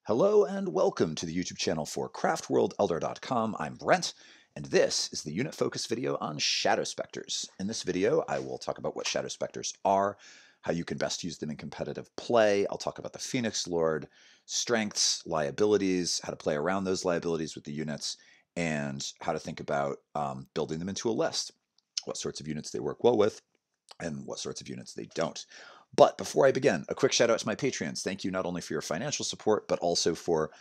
Hello and welcome to the YouTube channel for Craftworld I'm Brent, and this is the unit focus video on Shadow Spectres. In this video, I will talk about what Shadow Spectres are, how you can best use them in competitive play. I'll talk about the Phoenix Lord, strengths, liabilities, how to play around those liabilities with the units, and how to think about building them into a list, what sorts of units they work well with, and what sorts of units they don't. But before I begin, a quick shout out to my Patreons. Thank you not only for your financial support, but also for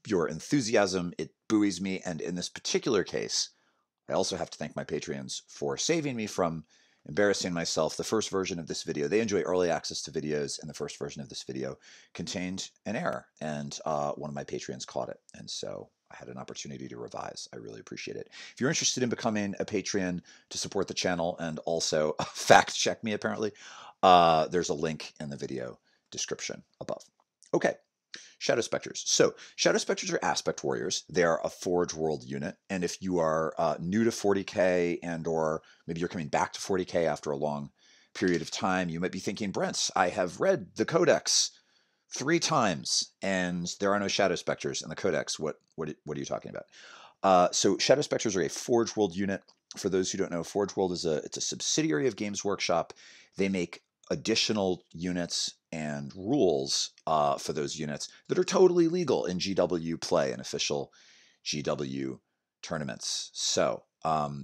your enthusiasm. It buoys me. And in this particular case, I also have to thank my Patreons for saving me from embarrassing myself. The first version of this video, they enjoy early access to videos, and the first version of this video contained an error, and one of my Patreons caught it. And so I had an opportunity to revise. I really appreciate it. If you're interested in becoming a Patreon to support the channel and also fact check me, apparently, there's a link in the video description above. Okay, Shadow Spectres. So Shadow Spectres are aspect warriors. They are a Forge World unit, and if you are new to 40k and or maybe you're coming back to 40k after a long period of time, you might be thinking, Brent, I have read the Codex 3 times, and there are no Shadow Spectres in the Codex. What are you talking about? So Shadow Spectres are a Forge World unit. For those who don't know, Forge World is a subsidiary of Games Workshop. They make additional units and rules for those units that are totally legal in GW play and official GW tournaments. So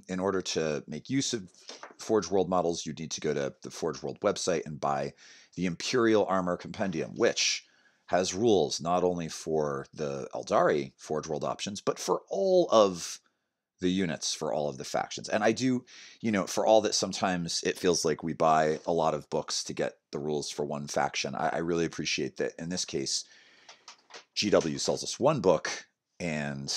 in order to make use of Forge World models, you need to go to the Forge World website and buy the Imperial Armor Compendium, which has rules not only for the Eldari Forge World options, but for all of the units, for all of the factions. And I do, for all that sometimes it feels like we buy a lot of books to get the rules for one faction, I really appreciate that in this case, GW sells us one book and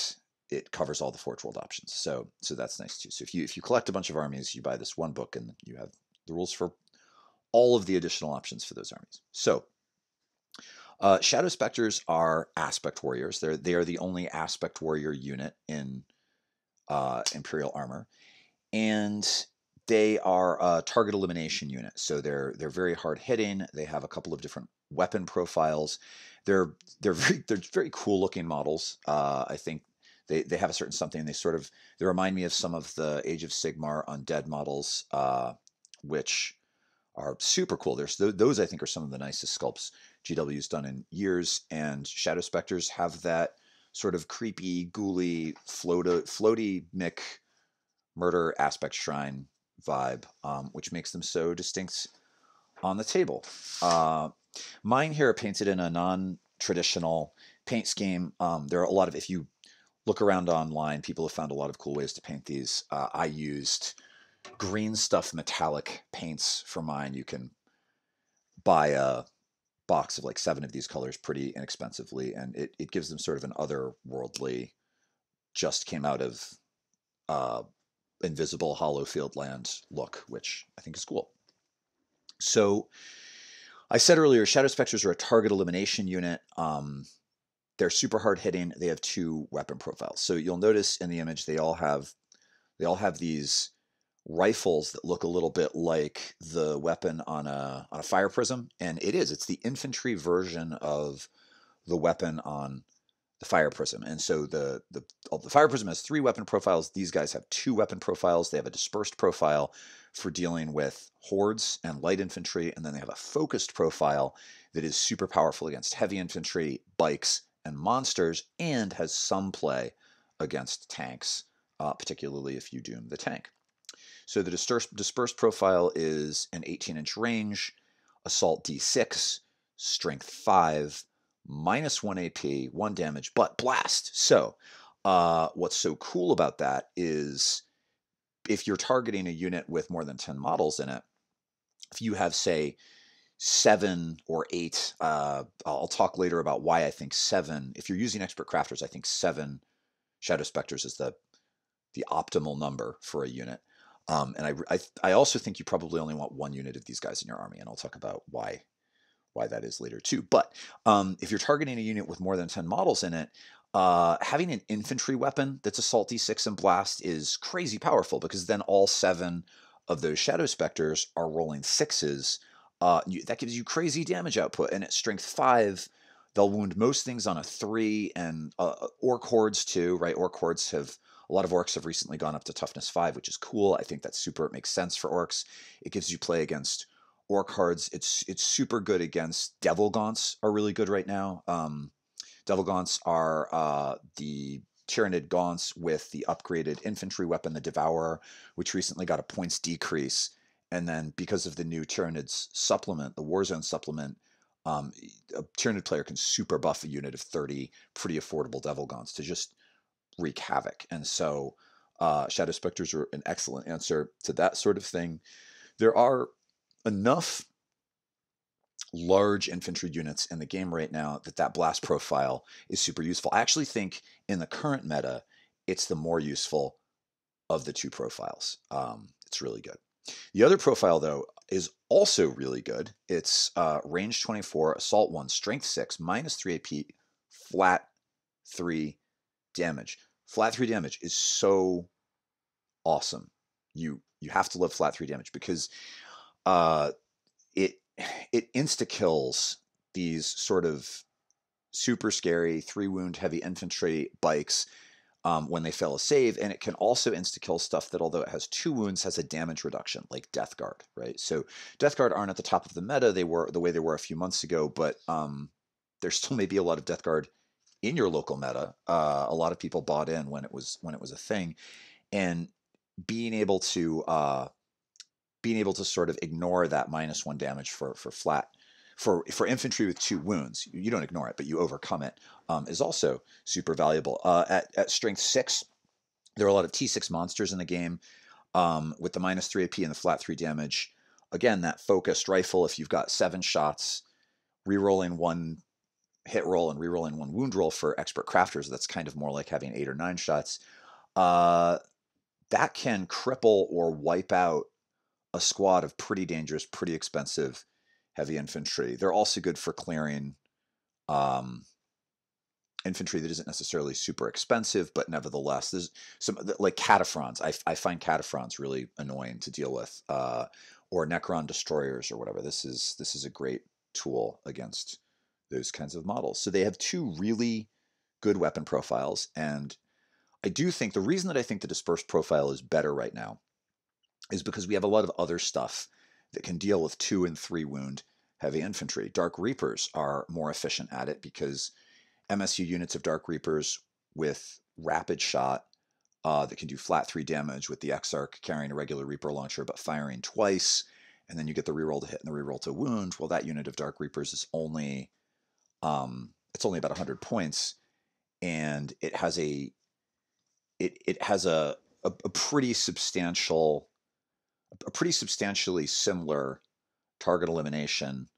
it covers all the Forge World options. So that's nice too. So if you collect a bunch of armies, you buy this one book and you have the rules for all of the additional options for those armies. So Shadow Spectres are aspect warriors. They are the only aspect warrior unit in Imperial armor, and they are a target elimination unit. So they're very hard hitting. They have a couple of different weapon profiles. They're very cool looking models. I think they have a certain something. They remind me of some of the Age of Sigmar undead models, which are super cool. Those I think are some of the nicest sculpts GW's done in years, and Shadow Spectres have that sort of creepy, ghouly, floaty Mick murder aspect shrine vibe, which makes them so distinct on the table. Mine here are painted in a non-traditional paint scheme. There are a lot of, if you look around online, people have found a lot of cool ways to paint these. I used green stuff metallic paints for mine. You can buy a box of like 7 of these colors pretty inexpensively, and it gives them sort of an otherworldly, just came out of invisible hollow field land look, which I think is cool. So I said earlier, Shadow Spectres are a target elimination unit. They're super hard hitting. They have 2 weapon profiles. So you'll notice in the image they all have these rifles that look a little bit like the weapon on a fire prism, and it's the infantry version of the weapon on the fire prism. And so the fire prism has 3 weapon profiles. These guys have 2 weapon profiles. They have a dispersed profile for dealing with hordes and light infantry, and then they have a focused profile that is super powerful against heavy infantry, bikes, and monsters, and has some play against tanks, particularly if you doom the tank. So the dispersed profile is an 18-inch range, assault D6, strength 5, -1 AP, 1 damage, but blast. So what's so cool about that is if you're targeting a unit with more than 10 models in it, if you have, say, 7 or 8, I'll talk later about why I think 7, if you're using expert crafters, I think 7 Shadow Spectres is the optimal number for a unit. And I also think you probably only want 1 unit of these guys in your army, and I'll talk about why that is later too. But if you're targeting a unit with more than 10 models in it, having an infantry weapon that's assault D6 and blast is crazy powerful, because then all 7 of those Shadow Spectres are rolling 6s. That gives you crazy damage output, and at strength 5, They'll wound most things on a 3, and orc hordes too, right? Orc hordes have, a lot of orcs have recently gone up to toughness 5, which is cool. I think that's super, it makes sense for orcs. It gives you play against orc hordes. It's super good against devil gaunts, are really good right now. Devil gaunts are the Tyranid gaunts with the upgraded infantry weapon, the Devourer, which recently got a points decrease. And then because of the new Tyranid's supplement, the Warzone supplement, a Tyranid player can super buff a unit of 30 pretty affordable Devil gaunts to just wreak havoc. And so Shadow Spectres are an excellent answer to that sort of thing. There are enough large infantry units in the game right now that blast profile is super useful. I actually think in the current meta, it's the more useful of the two profiles. It's really good. The other profile, though, is also really good. It's range 24, assault 1, strength 6, minus 3 AP, flat 3 damage. Flat 3 damage is so awesome. You have to love flat 3 damage because it insta kills these sort of super scary 3 wound heavy infantry bikes when they fail a save, and it can also insta kill stuff that, although it has 2 wounds, has a damage reduction, like Death Guard, right? So Death Guard aren't at the top of the meta. They were the way they were a few months ago, but there still may be a lot of Death Guard in your local meta. A lot of people bought in when it was a thing, and being able to sort of ignore that -1 damage for flat for infantry with 2 wounds, you don't ignore it, but you overcome it, is also super valuable. At strength 6, there are a lot of T6 monsters in the game, with the -3 AP and the flat 3 damage. Again, that focused rifle, if you've got 7 shots, rerolling 1 hit roll and rerolling 1 wound roll for expert crafters, that's kind of more like having 8 or 9 shots. That can cripple or wipe out a squad of pretty dangerous, pretty expensive heavy infantry. They're also good for clearing infantry that isn't necessarily super expensive, but nevertheless, there's some like cataphrons. I find cataphrons really annoying to deal with, or Necron destroyers or whatever. This is a great tool against those kinds of models. So they have 2 really good weapon profiles, and I do think the reason that I think the dispersed profile is better right now is because we have a lot of other stuff that can deal with 2 and 3 wound heavy infantry. Dark Reapers are more efficient at it because MSU units of Dark Reapers with rapid shot that can do flat 3 damage with the Exarch carrying a regular Reaper launcher but firing twice, and then you get the reroll to hit and the reroll to wound. Well, that unit of Dark Reapers is only it's only about 100 points, and it has a pretty substantially similar target elimination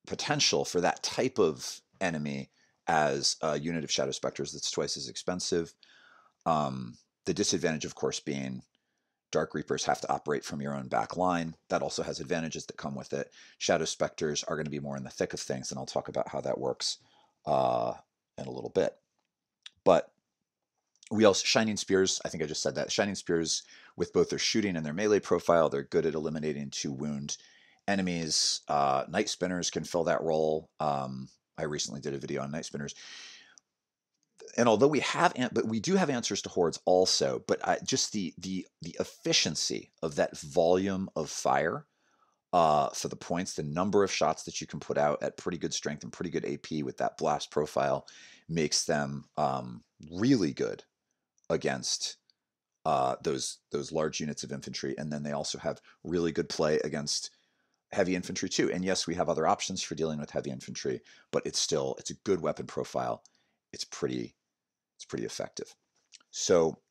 potential for that type of enemy as a unit of Shadow Spectres that's twice as expensive. The disadvantage, of course, being Dark Reapers have to operate from your own back line. That also has advantages that come with it. Shadow Spectres are going to be more in the thick of things, and I'll talk about how that works in a little bit. But we also, Shining Spears, I think I just said that. Shining Spears, with both their shooting and their melee profile, they're good at eliminating 2 wound enemies. Night Spinners can fill that role. I recently did a video on Night Spinners. And although we do have answers to hordes also, but just the efficiency of that volume of fire for the points, the number of shots that you can put out at pretty good strength and pretty good AP with that blast profile makes them really good against those large units of infantry. And then they also have really good play against heavy infantry too. And yes, we have other options for dealing with heavy infantry, but it's a good weapon profile. It's pretty effective. So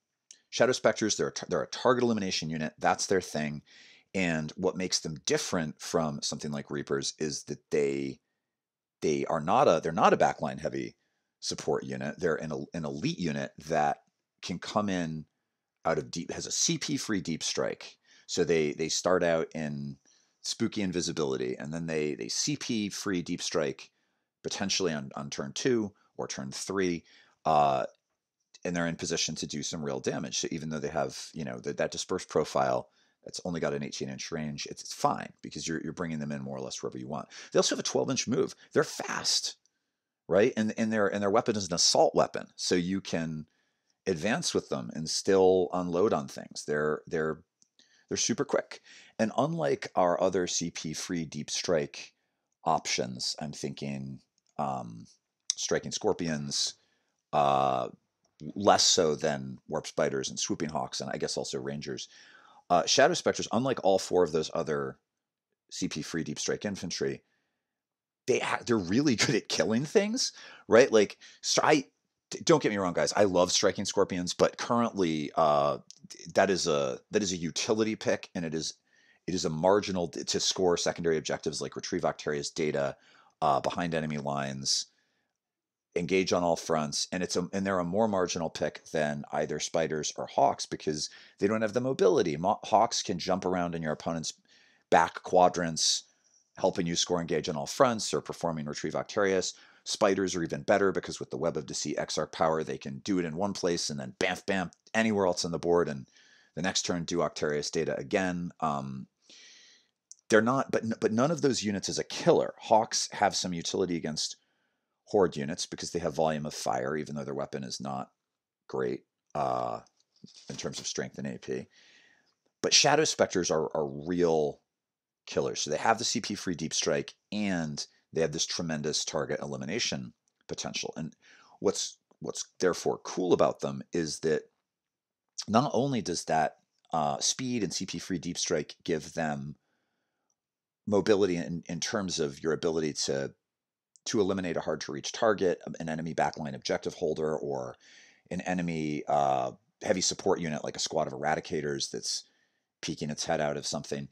Shadow Spectres, they're a target elimination unit. That's their thing. And what makes them different from something like Reapers is that they're not a backline heavy support unit. They're an elite unit that can come in out of deep, has a CP free deep strike. So they start out in spooky invisibility, and then they CP free deep strike potentially on turn 2 or turn 3, and they're in position to do some real damage. So even though they have that dispersed profile that's only got an 18-inch range, it's fine because you're bringing them in more or less wherever you want. They also have a 12-inch move. They're fast. right? And their weapon is an assault weapon, so you can advance with them and still unload on things. They're super quick. And unlike our other CP-free deep strike options, I'm thinking striking scorpions, uh, less so than warp spiders and swooping hawks, and I guess also rangers. Shadow Spectres, unlike all four of those other CP-free deep strike infantry, they're really good at killing things, right? Like, don't get me wrong, guys. I love striking scorpions, but currently, that is a utility pick, and it is a marginal to score secondary objectives like retrieve Octarius data, behind enemy lines, engage on all fronts, and they're a more marginal pick than either spiders or hawks because they don't have the mobility. Hawks can jump around in your opponent's back quadrants, helping you score engage on all fronts or performing retrieve Octarius. Spiders are even better because with the Web of Deceit Exarch power, they can do it in one place and then bam, bam, anywhere else on the board, and the next turn do Octarius data again. They're not, but none of those units is a killer. Hawks have some utility against horde units because they have volume of fire, even though their weapon is not great in terms of strength and AP. But Shadow Spectres are real killers. So they have the CP-free deep strike, and they have this tremendous target elimination potential. And what's therefore cool about them is that not only does that speed and CP-free deep strike give them mobility in terms of your ability to eliminate a hard-to-reach target, an enemy backline objective holder, or an enemy heavy support unit like a squad of Eradicators that's peeking its head out of something.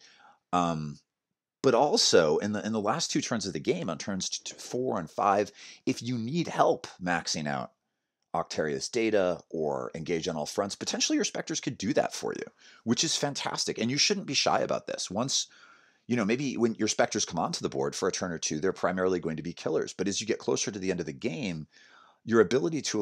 But also, in the last two turns of the game, on turns 4 and 5, if you need help maxing out Octarius data or engage on all fronts, potentially your Spectres could do that for you, which is fantastic. And you shouldn't be shy about this. Once, maybe when your Spectres come onto the board for a turn or two, they're primarily going to be killers. But as you get closer to the end of the game, your ability to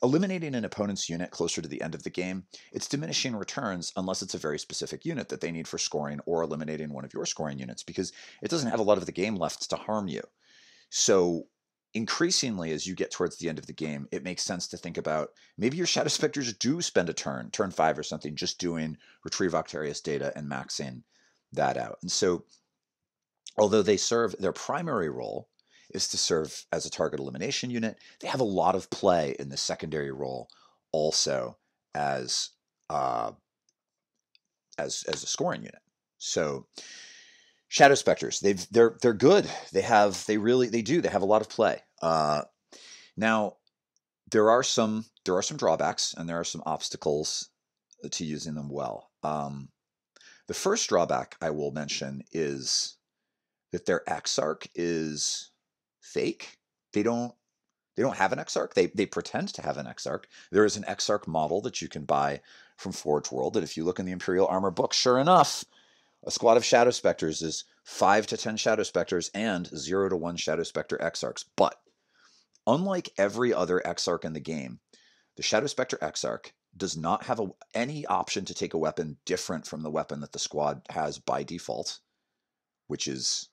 eliminating an opponent's unit closer to the end of the game, it's diminishing returns unless it's a very specific unit that they need for scoring or eliminating one of your scoring units, because it doesn't have a lot of the game left to harm you. So increasingly, as you get towards the end of the game, it makes sense to think about maybe your Shadow Spectres do spend a turn 5 or something, just doing retrieve Octarius data and maxing that out. And so, although they serve their primary role is to serve as a target elimination unit, they have a lot of play in the secondary role also as a scoring unit. So Shadow Spectres, they're good. They have a lot of play. Now there are some drawbacks and there are some obstacles to using them well. The first drawback I will mention is that their Exarch is fake. They don't have an Exarch. They pretend to have an Exarch. There is an Exarch model that you can buy from Forge World, that if you look in the Imperial Armor book, sure enough, a squad of Shadow Spectres is 5 to 10 Shadow Spectres and 0 to 1 Shadow Spectre Exarchs. But unlike every other Exarch in the game, the Shadow Spectre Exarch does not have any option to take a weapon different from the weapon that the squad has by default, which is,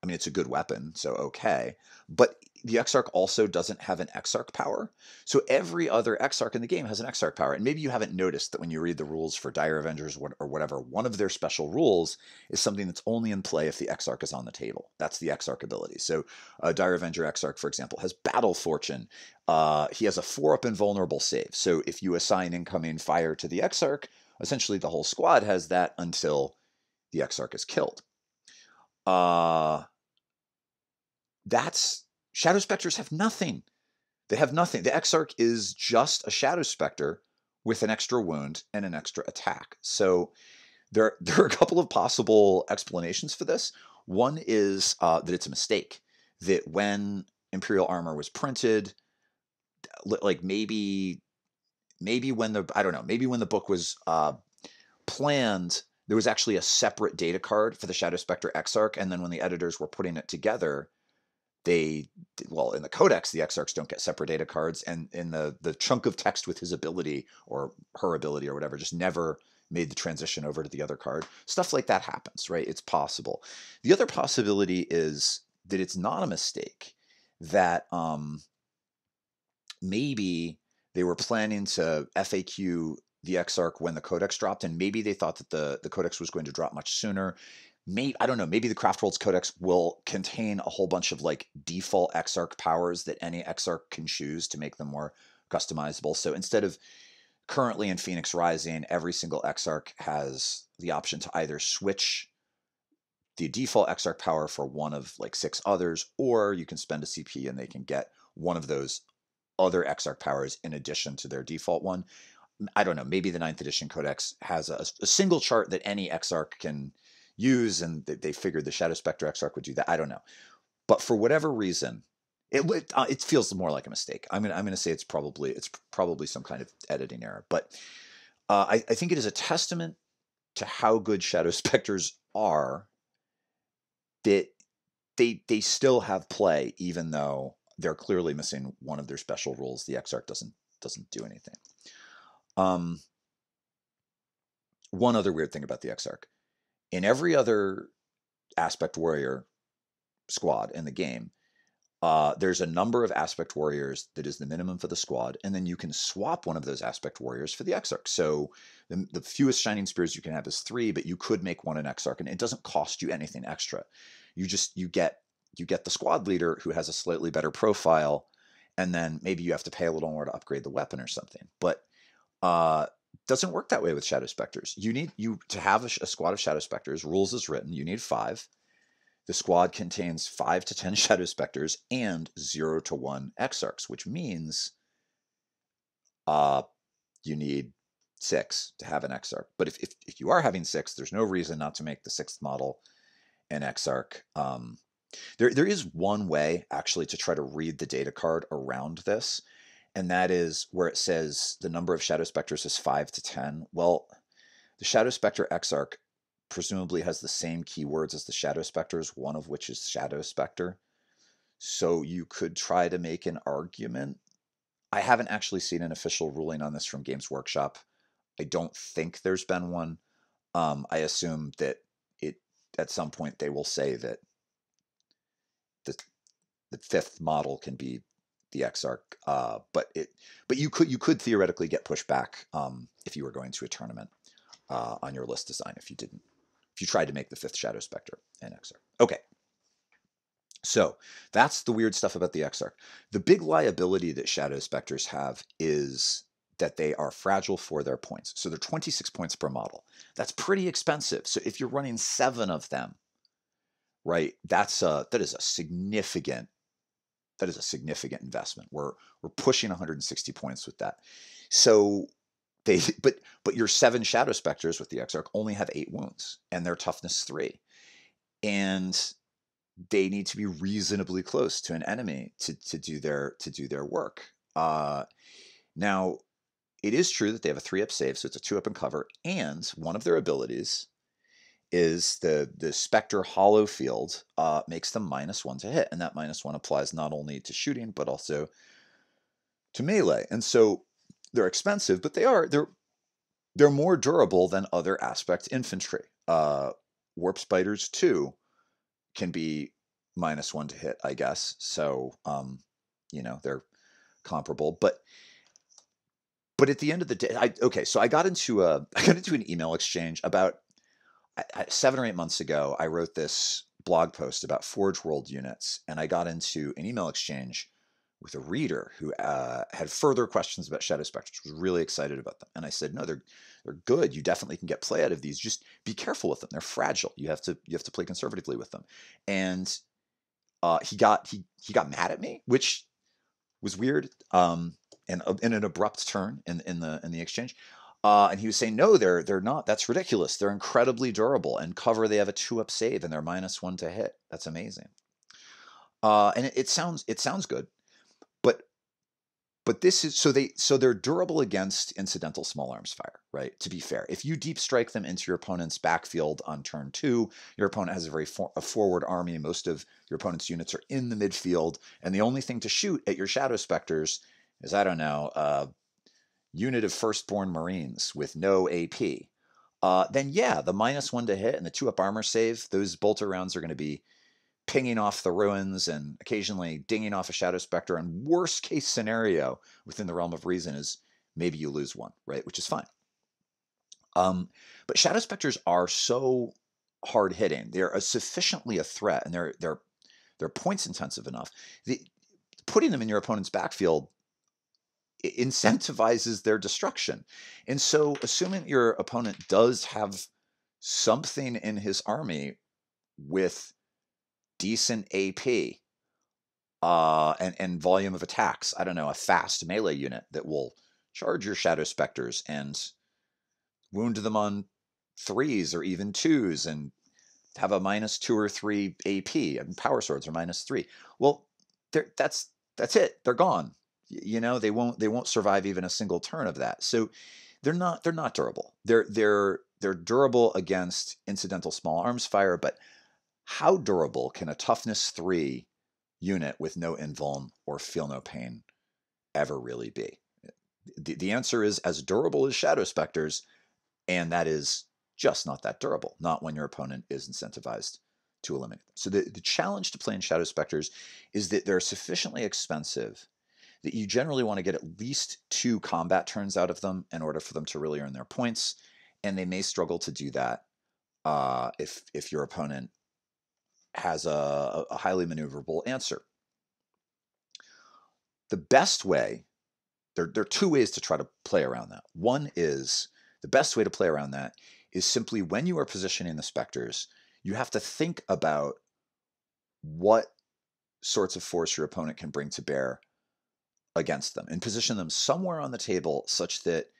it's a good weapon, so okay. But the Exarch also doesn't have an Exarch power. So every other Exarch in the game has an Exarch power. And maybe you haven't noticed that when you read the rules for Dire Avengers or whatever, one of their special rules is something that's only in play if the Exarch is on the table. That's the Exarch ability. So Dire Avenger Exarch, for example, has Battle Fortune. He has a 4-up invulnerable save. So if you assign incoming fire to the Exarch, essentially the whole squad has that until the Exarch is killed. Shadow Spectres have nothing. They have nothing. The Exarch is just a Shadow Spectre with an extra wound and an extra attack. So there are a couple of possible explanations for this. One is that it's a mistake. That when Imperial Armor was printed, like maybe when the book was planned, there was actually a separate data card for the Shadow Spectre Exarch, and then when the editors were putting it together, in the codex, the Exarchs don't get separate data cards, and in the chunk of text with his ability or her ability or whatever just never made the transition over to the other card. Stuff like that happens, right? It's possible. The other possibility is that it's not a mistake, that maybe they were planning to FAQ the Exarch when the Codex dropped, and maybe they thought that the Codex was going to drop much sooner. I don't know, maybe the Craftworld's Codex will contain a whole bunch of like default Exarch powers that any Exarch can choose to make them more customizable. So instead of currently in Phoenix Rising, every single Exarch has the option to either switch the default Exarch power for one of like 6 others, or you can spend a CP and they can get one of those other Exarch powers in addition to their default one. I don't know, maybe the 9th edition Codex has a single chart that any Exarch can use, and they figured the Shadow Spectre Exarch would do that. I don't know. But for whatever reason, it feels more like a mistake. I'm gonna say it's probably some kind of editing error. But I think it is a testament to how good Shadow Spectres are that they still have play, even though they're clearly missing one of their special rules. The Exarch doesn't do anything. One other weird thing about the Exarch. In every other Aspect Warrior squad in the game, there's a number of Aspect Warriors that is the minimum for the squad, and then you can swap one of those Aspect Warriors for the Exarch. So the fewest Shining Spears you can have is 3, but you could make one an Exarch, and it doesn't cost you anything extra. You get the squad leader who has a slightly better profile, and then maybe you have to pay a little more to upgrade the weapon or something. But doesn't work that way with Shadow Spectres. To have a squad of Shadow Spectres, rules is written, you need 5. The squad contains 5 to 10 Shadow Spectres and 0 to 1 Exarchs, which means you need 6 to have an Exarch. But if you are having 6, there's no reason not to make the 6th model an Exarch. There is one way, actually, to try to read the data card around this, and that is where it says the number of Shadow Spectres is 5 to 10. Well, the Shadow Spectre Exarch presumably has the same keywords as the Shadow Spectres, one of which is Shadow Spectre. So you could try to make an argument. I haven't actually seen an official ruling on this from Games Workshop. I don't think there's been one. I assume that at some point they will say that the 5th model can be the Exarch, but you could theoretically get pushback if you were going to a tournament on your list design if you tried to make the 5th Shadow Spectre an Exarch. Okay, so that's the weird stuff about the Exarch. The big liability that Shadow Spectres have is that they are fragile for their points. So they're 26 points per model. That's pretty expensive. So if you're running 7 of them, right, that is a significant investment. We're pushing 160 points with that. So but your 7 Shadow Spectres with the Exarch only have 8 wounds, and their toughness 3, and they need to be reasonably close to an enemy to do their work. Now, it is true that they have a 3-up save, so it's a 2-up and cover, and one of their abilities is the Spectre Hollow Field makes them -1 to hit, and that -1 applies not only to shooting but also to melee. And so they're expensive, but they're more durable than other Aspect infantry. Warp Spiders 2 can be -1 to hit, I guess. So they're comparable, but at the end of the day, so I got into an email exchange about 7 or 8 months ago. I wrote this blog post about Forge World units, and I got into an email exchange with a reader who had further questions about Shadow Spectres, was really excited about them. And I said, no, they're good. You definitely can get play out of these. Just be careful with them. They're fragile. You have to play conservatively with them. And he got mad at me, which was weird, and in an abrupt turn in the exchange. And he was saying, no, they're not. That's ridiculous. They're incredibly durable. And cover, they have a 2-up save, and they're -1 to hit. That's amazing. And it sounds good. But this is so they're durable against incidental small arms fire, right? To be fair, if you deep strike them into your opponent's backfield on turn 2, your opponent has a forward army. Most of your opponent's units are in the midfield, and the only thing to shoot at your Shadow Spectres is, I don't know, a unit of Firstborn Marines with no AP. Then yeah, the -1 to hit and the 2-up armor save, those bolter rounds are going to be pinging off the ruins and occasionally dinging off a Shadow Spectre. And worst case scenario within the realm of reason is maybe you lose one, right? Which is fine. But Shadow Spectres are so hard hitting. They're sufficiently a threat, and they're points intensive enough. Putting them in your opponent's backfield incentivizes their destruction. And so, assuming your opponent does have something in his army with decent AP and volume of attacks, I don't know, a fast melee unit that will charge your Shadow Spectres and wound them on 3s or even 2s and have a -2 or 3 AP, and power swords are -3. Well, that's it. They're gone. You know, they won't survive even a single turn of that. So they're not durable. They're durable against incidental small arms fire, but how durable can a toughness 3 unit with no invuln or feel no pain ever really be? The answer is as durable as Shadow Spectres, and that is just not that durable, not when your opponent is incentivized to eliminate them. So the challenge to playing Shadow Spectres is that they're sufficiently expensive that you generally want to get at least 2 combat turns out of them in order for them to really earn their points, and they may struggle to do that if your opponent has a highly maneuverable answer. The best way, there are 2 ways to try to play around that. One is, the best way to play around that is simply when you are positioning the Spectres, you have to think about what sorts of force your opponent can bring to bear against them and position them somewhere on the table such that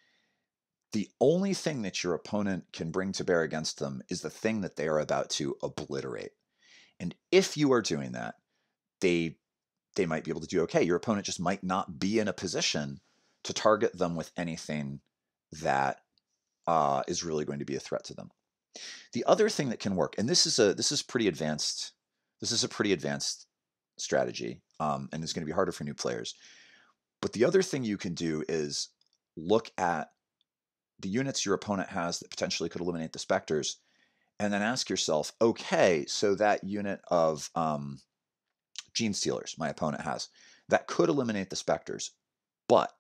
the only thing that your opponent can bring to bear against them is the thing that they are about to obliterate. And if you are doing that, they might be able to do okay. Your opponent just might not be in a position to target them with anything that is really going to be a threat to them. The other thing that can work, and this is pretty advanced. This is a pretty advanced strategy, and it's going to be harder for new players. But the other thing you can do is look at the units your opponent has that potentially could eliminate the Spectres, and then ask yourself, okay, so that unit of Gene Stealers my opponent has, that could eliminate the Spectres, but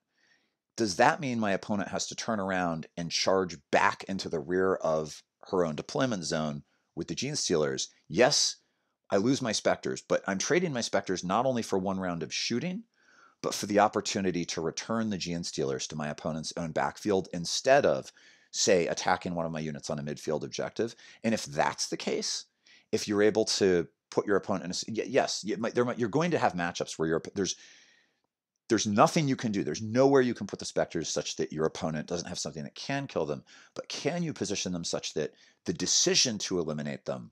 does that mean my opponent has to turn around and charge back into the rear of her own deployment zone with the Gene Stealers? Yes, I lose my Spectres, but I'm trading my Spectres not only for 1 round of shooting, but for the opportunity to return the Gene Stealers to my opponent's own backfield instead of, say, attacking one of my units on a midfield objective. And if that's the case, if you're able to put your opponent in yes, you're going to have matchups where there's nothing you can do. There's nowhere you can put the Spectres such that your opponent doesn't have something that can kill them. But can you position them such that the decision to eliminate them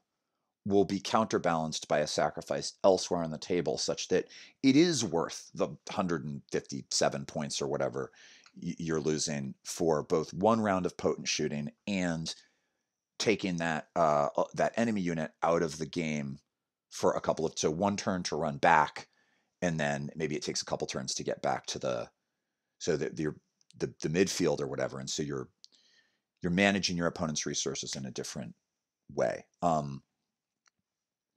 will be counterbalanced by a sacrifice elsewhere on the table, such that it is worth the 157 points or whatever you're losing for both 1 round of potent shooting and taking that enemy unit out of the game for a couple of 1 turn to run back, and then maybe it takes a couple turns to get back to the midfield or whatever, and so you're managing your opponent's resources in a different way.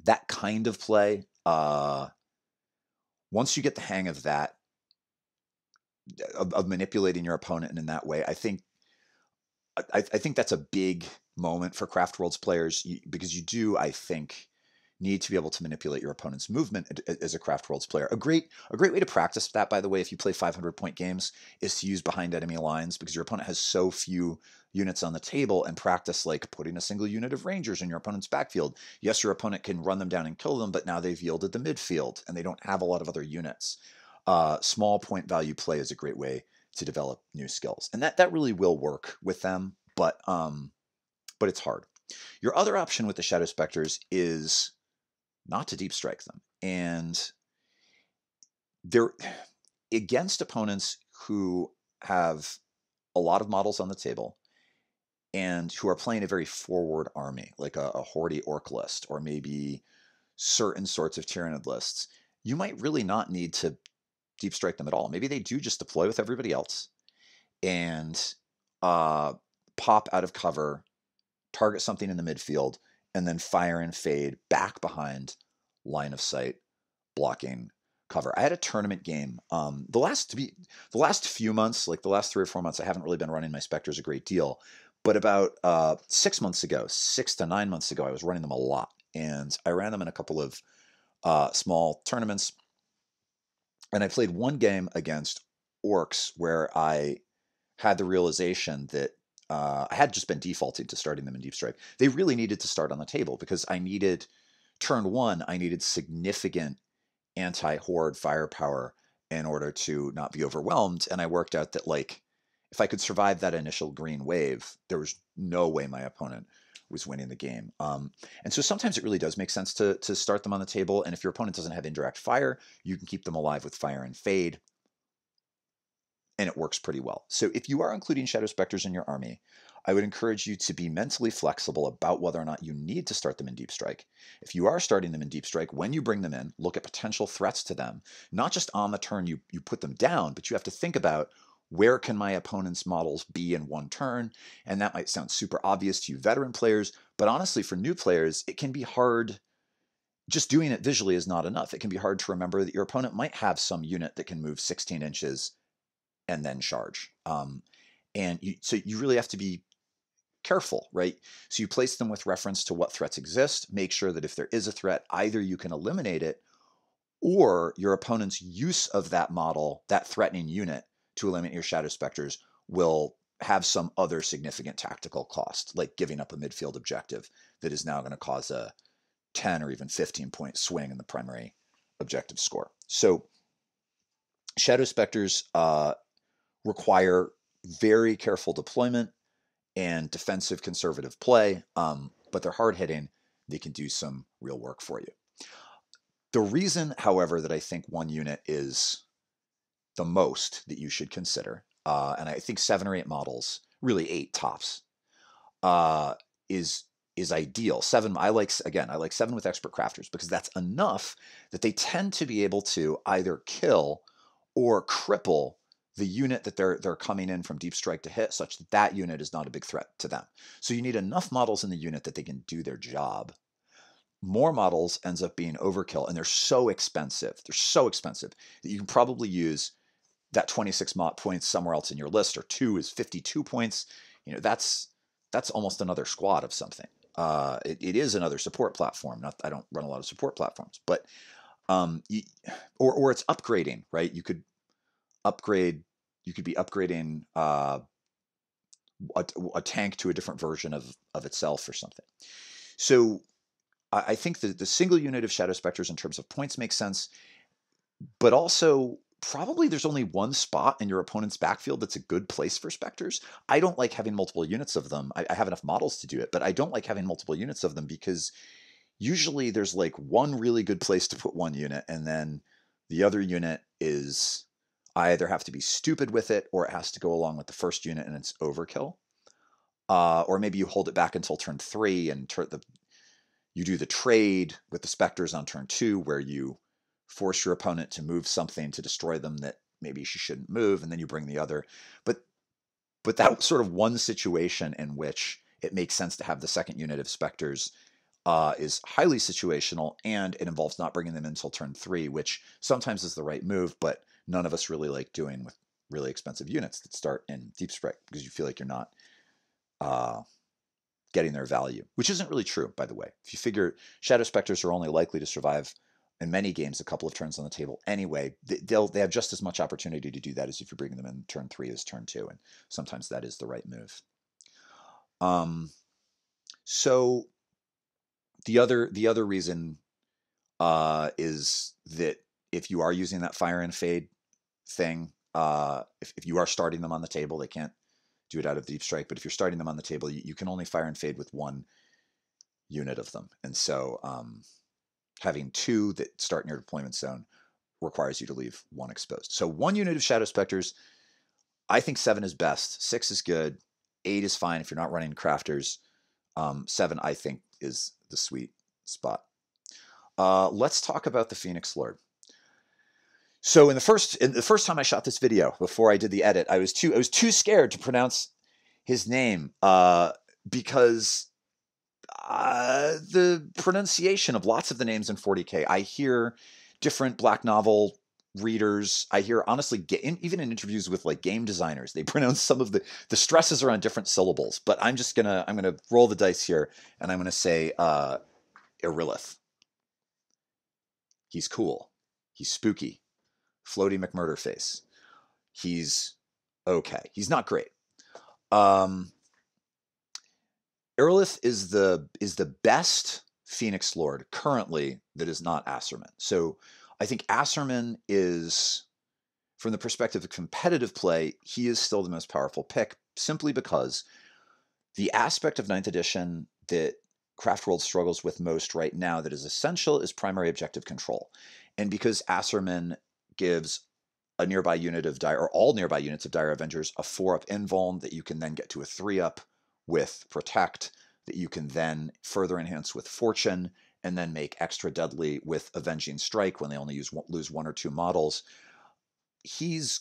That kind of play, once you get the hang of that, of manipulating your opponent in that way, I think that's a big moment for Craftworld's players, because you do, I think, need to be able to manipulate your opponent's movement as a Craftworld's player. A great way to practice that, by the way, if you play 500-point games, is to use behind enemy lines, because your opponent has so few units on the table, and practice like putting a single unit of Rangers in your opponent's backfield. Yes, your opponent can run them down and kill them, but now they've yielded the midfield, and they don't have a lot of other units. Small point value play is a great way to develop new skills, and that really will work with them, but it's hard. Your other option with the Shadow Spectres is not to deep strike them, and they're against opponents who have a lot of models on the table and who are playing a very forward army, like a Horde Orc list, or maybe certain sorts of Tyrannid lists. You might really not need to deep strike them at all. Maybe they do just deploy with everybody else and pop out of cover, target something in the midfield, and then fire and fade back behind line of sight, blocking, cover. I had a tournament game. The last few months, like the last 3 or 4 months, I haven't really been running my Specters a great deal. But about 6 months ago, 6 to 9 months ago, I was running them a lot. And I ran them in a couple of small tournaments. And I played one game against orcs where I had the realization that I had just been defaulting to starting them in Deep Strike. They really needed to start on the table because I needed, turn one, I needed significant anti-horde firepower in order to not be overwhelmed. And I worked out that, like, if I could survive that initial green wave, there was no way my opponent was winning the game. And so sometimes it really does make sense to start them on the table. And if your opponent doesn't have indirect fire, you can keep them alive with fire and fade. And it works pretty well. So if you are including Shadow Spectres in your army, I would encourage you to be mentally flexible about whether or not you need to start them in Deep Strike. If you are starting them in Deep Strike, when you bring them in, look at potential threats to them. Not just on the turn you put them down, but you have to think about, where can my opponent's models be in one turn? And that might sound super obvious to you veteran players, but honestly, for new players, it can be hard. Just doing it visually is not enough. It can be hard to remember that your opponent might have some unit that can move 16 inches and then charge. So you really have to be careful, right? So you place them with reference to what threats exist. Make sure that if there is a threat, either you can eliminate it, or your opponent's use of that model, that threatening unit, to eliminate your Shadow Spectres will have some other significant tactical cost, like giving up a midfield objective that is now going to cause a 10 or even 15-point swing in the primary objective score. So Shadow Spectres require very careful deployment and defensive conservative play, but they're hard-hitting. They can do some real work for you. The reason, however, that I think one unit is the most that you should consider, and I think 7 or 8 models, really 8 tops, is ideal. 7, I like 7 with expert crafters, because that's enough that they tend to be able to either kill or cripple the unit that they're coming in from Deep Strike to hit, such that that unit is not a big threat to them. So you need enough models in the unit that they can do their job. More models ends up being overkill, and they're so expensive. They're so expensive that you can probably use that 26 points somewhere else in your list, or 2 is 52 points. You know, that's almost another squad of something. It is another support platform. I don't run a lot of support platforms, but or it's upgrading, right? You could upgrade. You could be upgrading a tank to a different version of itself or something. So I think that the single unit of Shadow Spectres in terms of points makes sense, but also probably there's only one spot in your opponent's backfield that's a good place for Spectres. I don't like having multiple units of them. I have enough models to do it, but I don't like having multiple units of them, because usually there's like one really good place to put one unit, and then the other unit is, I either have to be stupid with it, or it has to go along with the first unit and it's overkill. Or maybe you hold it back until turn 3 and you do the trade with the Spectres on turn 2, where you force your opponent to move something to destroy them that maybe she shouldn't move, and then you bring the other. But that sort of one situation in which it makes sense to have the second unit of Spectres is highly situational, and it involves not bringing them until turn 3, which sometimes is the right move, but none of us really like doing with really expensive units that start in Deep Strike, because you feel like you're not getting their value, which isn't really true, by the way. If you figure Shadow Spectres are only likely to survive in many games a couple of turns on the table anyway, they have just as much opportunity to do that as if you're bringing them in turn 3 as turn 2, and sometimes that is the right move. So the other reason is that if you are using that fire and fade thing, if you are starting them on the table, they can't do it out of Deep Strike, but if you're starting them on the table, you can only fire and fade with one unit of them. And so having 2 that start in your deployment zone requires you to leave 1 exposed. So 1 unit of Shadow Spectres, I think 7 is best. 6 is good. 8 is fine if you're not running crafters. 7, I think, is the sweet spot. Let's talk about the Phoenix Lord. So in the first time I shot this video, before I did the edit, I was too scared to pronounce his name, because the pronunciation of lots of the names in 40K. I hear different black novel readers. I hear, honestly, even in interviews with like game designers, they pronounce some of the stresses are on different syllables. But I'm gonna roll the dice here, and I'm gonna say Irillyth. He's cool. He's spooky. Floaty McMurderface. He's okay. He's not great. Irillyth is the best Phoenix Lord currently that is not Asserman. So I think Asserman is, from the perspective of competitive play, he is still the most powerful pick, simply because the aspect of 9th edition that Craftworld struggles with most right now that is essential is primary objective control. And because Asserman gives a nearby unit of Dire, or all nearby units of Dire Avengers, a 4-up invuln that you can then get to a 3-up with Protect, that you can then further enhance with Fortune, and then make extra deadly with Avenging Strike when they only lose 1 or 2 models. He's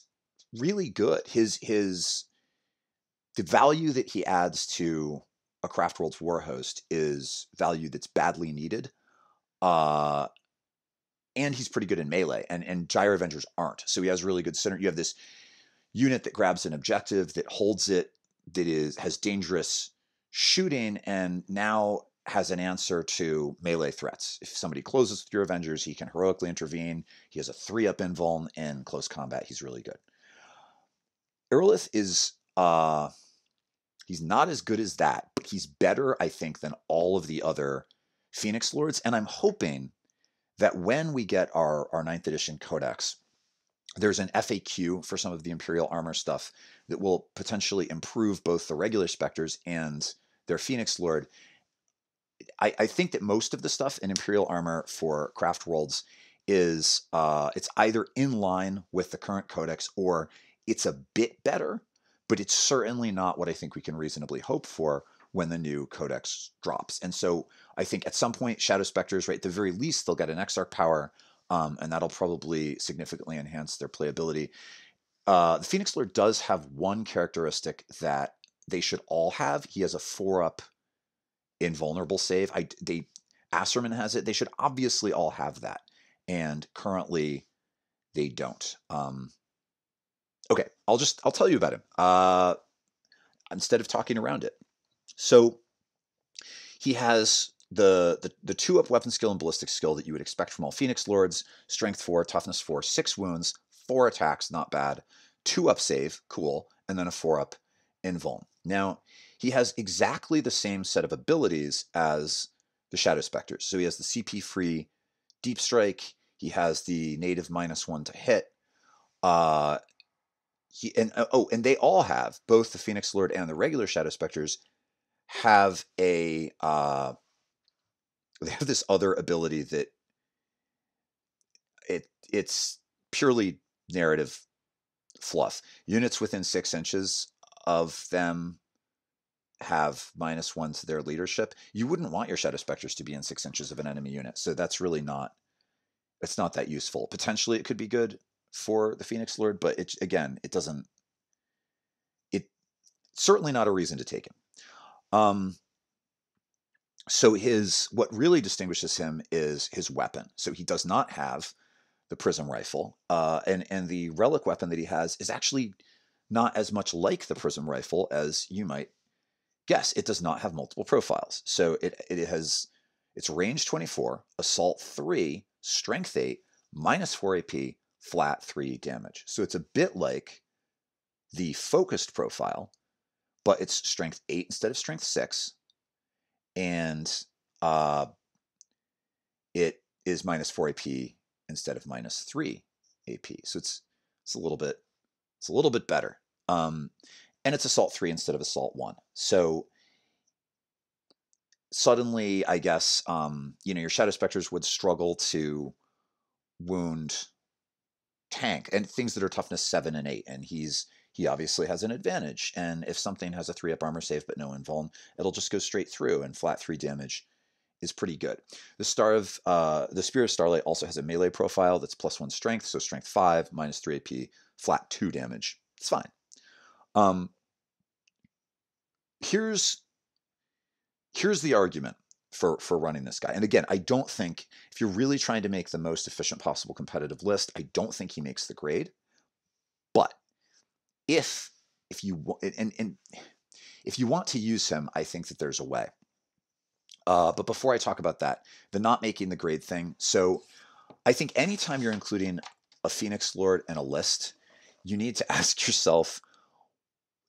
really good. The value that he adds to a Craftworld's Warhost is value that's badly needed. And he's pretty good in melee, and Dire Avengers aren't. So he has really good center. You have this unit that grabs an objective, that holds it, that has dangerous shooting, and now has an answer to melee threats. If somebody closes with your Avengers, he can heroically intervene. He has a 3-up invuln, and close combat, he's really good. Irillyth is he's not as good as that, but he's better, I think, than all of the other Phoenix Lords, and I'm hoping that when we get our 9th edition codex, there's an FAQ for some of the Imperial armor stuff that will potentially improve both the regular Specters and their Phoenix Lord. I think that most of the stuff in Imperial armor for Craftworlds is it's either in line with the current codex, or it's a bit better, but it's certainly not what I think we can reasonably hope for when the new codex drops. And so I think at some point, Shadow Spectres, right, at the very least, they'll get an Exarch power, and that'll probably significantly enhance their playability. The Phoenix Lord does have one characteristic that they should all have. He has a 4-up invulnerable save. Asserman has it. They should obviously all have that, and currently they don't. Okay, I'll tell you about him instead of talking around it. So he has the 2-up weapon skill and ballistic skill that you would expect from all Phoenix Lords. Strength 4, toughness 4, 6 wounds, 4 attacks, not bad. 2-up save, cool, and then a 4-up invuln. Now, he has exactly the same set of abilities as the Shadow Spectres. So he has the CP-free Deep Strike. He has the native -1 to hit. And they all have, both the Phoenix Lord and the regular Shadow Spectres have they have this other ability that it's purely narrative fluff. Units within 6 inches of them have -1 to their leadership. You wouldn't want your Shadow Spectres to be in 6 inches of an enemy unit, so that's really not that useful. Potentially it could be good for the Phoenix Lord, but it's certainly not a reason to take him. So what really distinguishes him is his weapon. So he does not have the Prism rifle, and the relic weapon that he has is actually not as much like the Prism rifle as you might guess. It does not have multiple profiles. So it's range 24, assault 3, strength 8, -4 AP, flat 3 damage. So it's a bit like the focused profile, but it's strength 8 instead of strength 6, and it is -4 AP instead of -3 AP. So it's a little bit better. And it's assault 3 instead of assault 1. So suddenly, I guess, your Shadow Spectres would struggle to wound tank and things that are toughness 7 and 8, and he obviously has an advantage. And if something has a 3-up armor save but no invuln, it'll just go straight through, and flat 3 damage is pretty good. The Spear of Starlight also has a melee profile that's +1 strength, so strength 5, -3 AP, flat 2 damage. It's fine. Here's here's the argument for running this guy. And again, I don't think, if you're really trying to make the most efficient possible competitive list, I don't think he makes the grade. But if you and if you want to use him, I think that there's a way. But before I talk about that, the not making the grade thing. So I think anytime you're including a Phoenix Lord in a list, you need to ask yourself,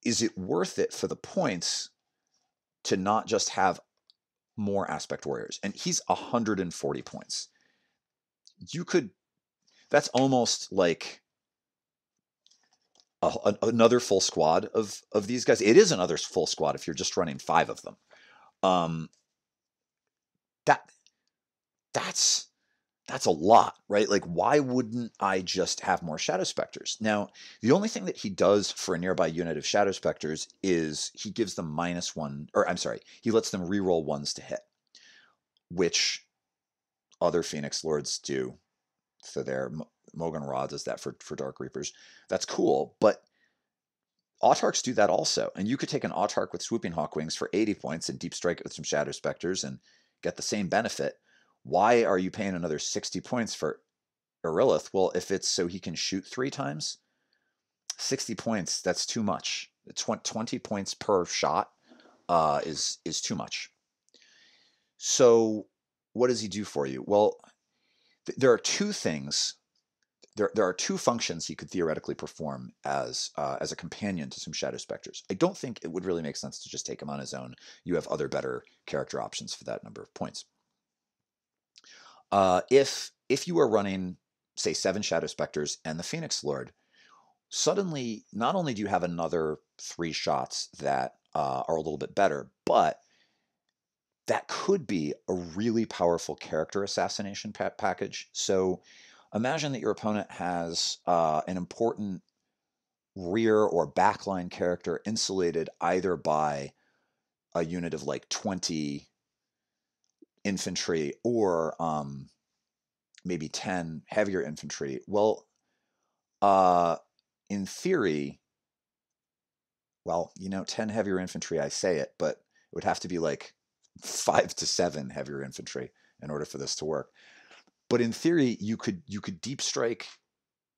is it worth it for the points to not just have more Aspect Warriors? And he's 140 points. You could, that's almost like another full squad of these guys. It is another full squad if you're just running 5 of them. That's a lot, right? Like, why wouldn't I just have more Shadow Spectres? Now, the only thing that he does for a nearby unit of Shadow Spectres is he gives them -1, or I'm sorry, he lets them reroll 1s to hit, which other Phoenix Lords do for their Mogan Ra does that for Dark Reapers. That's cool, but Autarchs do that also. And you could take an Autarch with Swooping Hawk Wings for 80 points and deep strike it with some Shadow Spectres and get the same benefit. Why are you paying another 60 points for Irillyth? Well, if it's so he can shoot 3 times, 60 points, that's too much. 20 points per shot is too much. So what does he do for you? Well, there are 2 things. There are 2 functions he could theoretically perform as a companion to some Shadow Spectres. I don't think it would really make sense to just take him on his own. You have other better character options for that number of points. If you are running, say, 7 Shadow Spectres and the Phoenix Lord, suddenly not only do you have another 3 shots that are a little bit better, but that could be a really powerful character assassination package. So imagine that your opponent has an important rear or backline character insulated either by a unit of like 20 infantry or maybe 10 heavier infantry. Well, in theory, well, 10 heavier infantry, I say it, but it would have to be like 5 to 7 heavier infantry in order for this to work. But in theory, you could deep strike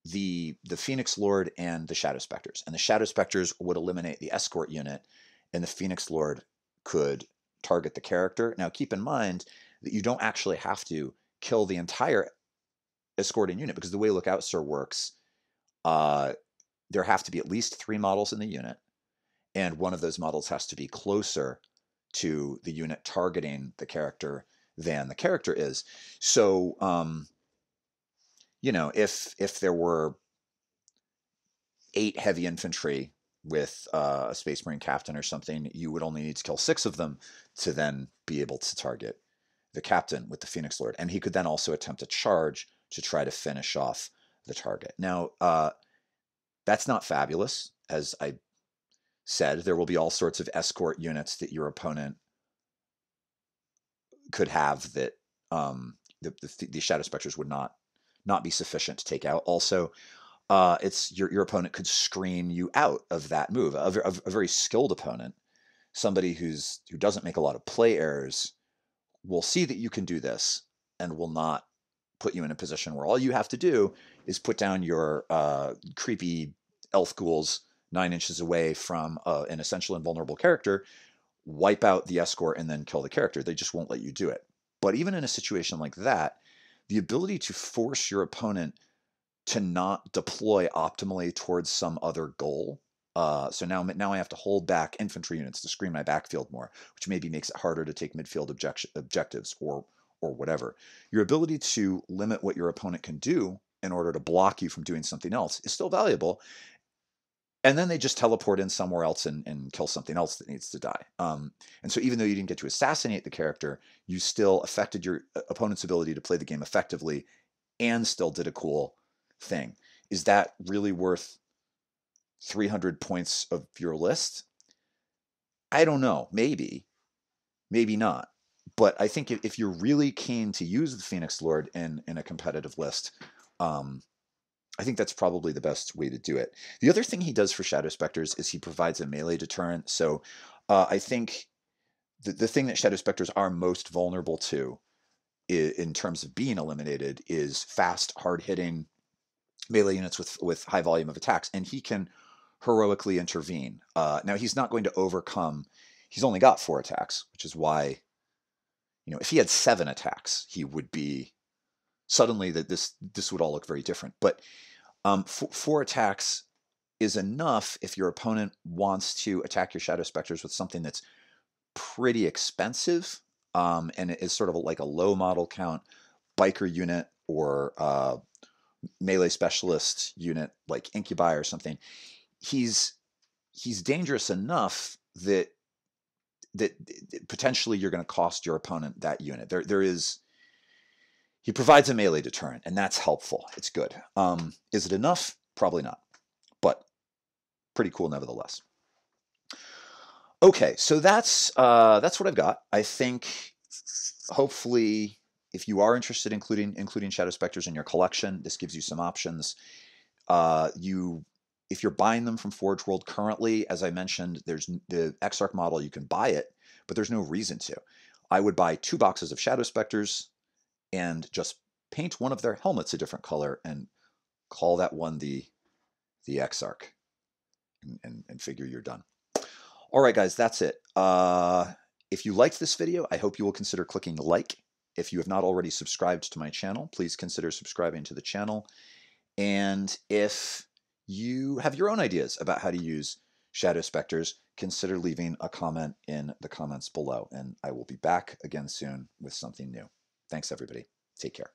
the Phoenix Lord and the Shadow Spectres, and the Shadow Spectres would eliminate the escort unit, and the Phoenix Lord could target the character. Now, keep in mind that you don't actually have to kill the entire escorting unit, because the way Lookout Sir works, there have to be at least 3 models in the unit, and one of those models has to be closer to the unit targeting the character than the character is. So, if there were 8 heavy infantry with a Space Marine captain or something, you would only need to kill 6 of them to then be able to target the captain with the Phoenix Lord. And he could then also attempt a charge to try to finish off the target. Now, that's not fabulous. As I said, there will be all sorts of escort units that your opponent could have that the Shadow Spectres would not be sufficient to take out. Also, it's your opponent could screen you out of that move. A very skilled opponent, somebody who doesn't make a lot of play errors, will see that you can do this and will not put you in a position where all you have to do is put down your creepy elf ghouls 9 inches away from an essential invulnerable character, wipe out the escort, and then kill the character. They just won't let you do it. But even in a situation like that, the ability to force your opponent to not deploy optimally towards some other goal. So now I have to hold back infantry units to screen my backfield more, which maybe makes it harder to take midfield objectives or whatever. Your ability to limit what your opponent can do in order to block you from doing something else is still valuable. And then they just teleport in somewhere else and kill something else that needs to die. And so even though you didn't get to assassinate the character, you still affected your opponent's ability to play the game effectively and still did a cool thing. Is that really worth 300 points of your list? I don't know. Maybe not. But I think if you're really keen to use the Phoenix Lord in a competitive list, I think that's probably the best way to do it. The other thing he does for Shadow Spectres is he provides a melee deterrent. So I think the thing that Shadow Spectres are most vulnerable to in terms of being eliminated is fast, hard-hitting melee units with high volume of attacks, and he can heroically intervene. Now, he's not going to overcome... He's only got 4 attacks, which is why, if he had 7 attacks, he would be... Suddenly, this would all look very different. But 4 attacks is enough if your opponent wants to attack your Shadow Spectres with something that's pretty expensive, and it is sort of like a low model count biker unit or melee specialist unit like Incubi or something. He's dangerous enough that potentially you're going to cost your opponent that unit. He provides a melee deterrent, and that's helpful. It's good. Is it enough? Probably not, but pretty cool nevertheless. Okay, so that's what I've got. I think hopefully, if you are interested in including Shadow Spectres in your collection, this gives you some options. If you're buying them from Forge World currently, as I mentioned, there's the Exarch model. You can buy it, but there's no reason to. I would buy 2 boxes of Shadow Spectres and just paint one of their helmets a different color and call that one the Exarch, and figure you're done. All right, guys, that's it. If you liked this video, I hope you will consider clicking like. If you have not already subscribed to my channel, please consider subscribing to the channel. And if you have your own ideas about how to use Shadow Spectres, consider leaving a comment in the comments below. And I will be back again soon with something new. Thanks, everybody. Take care.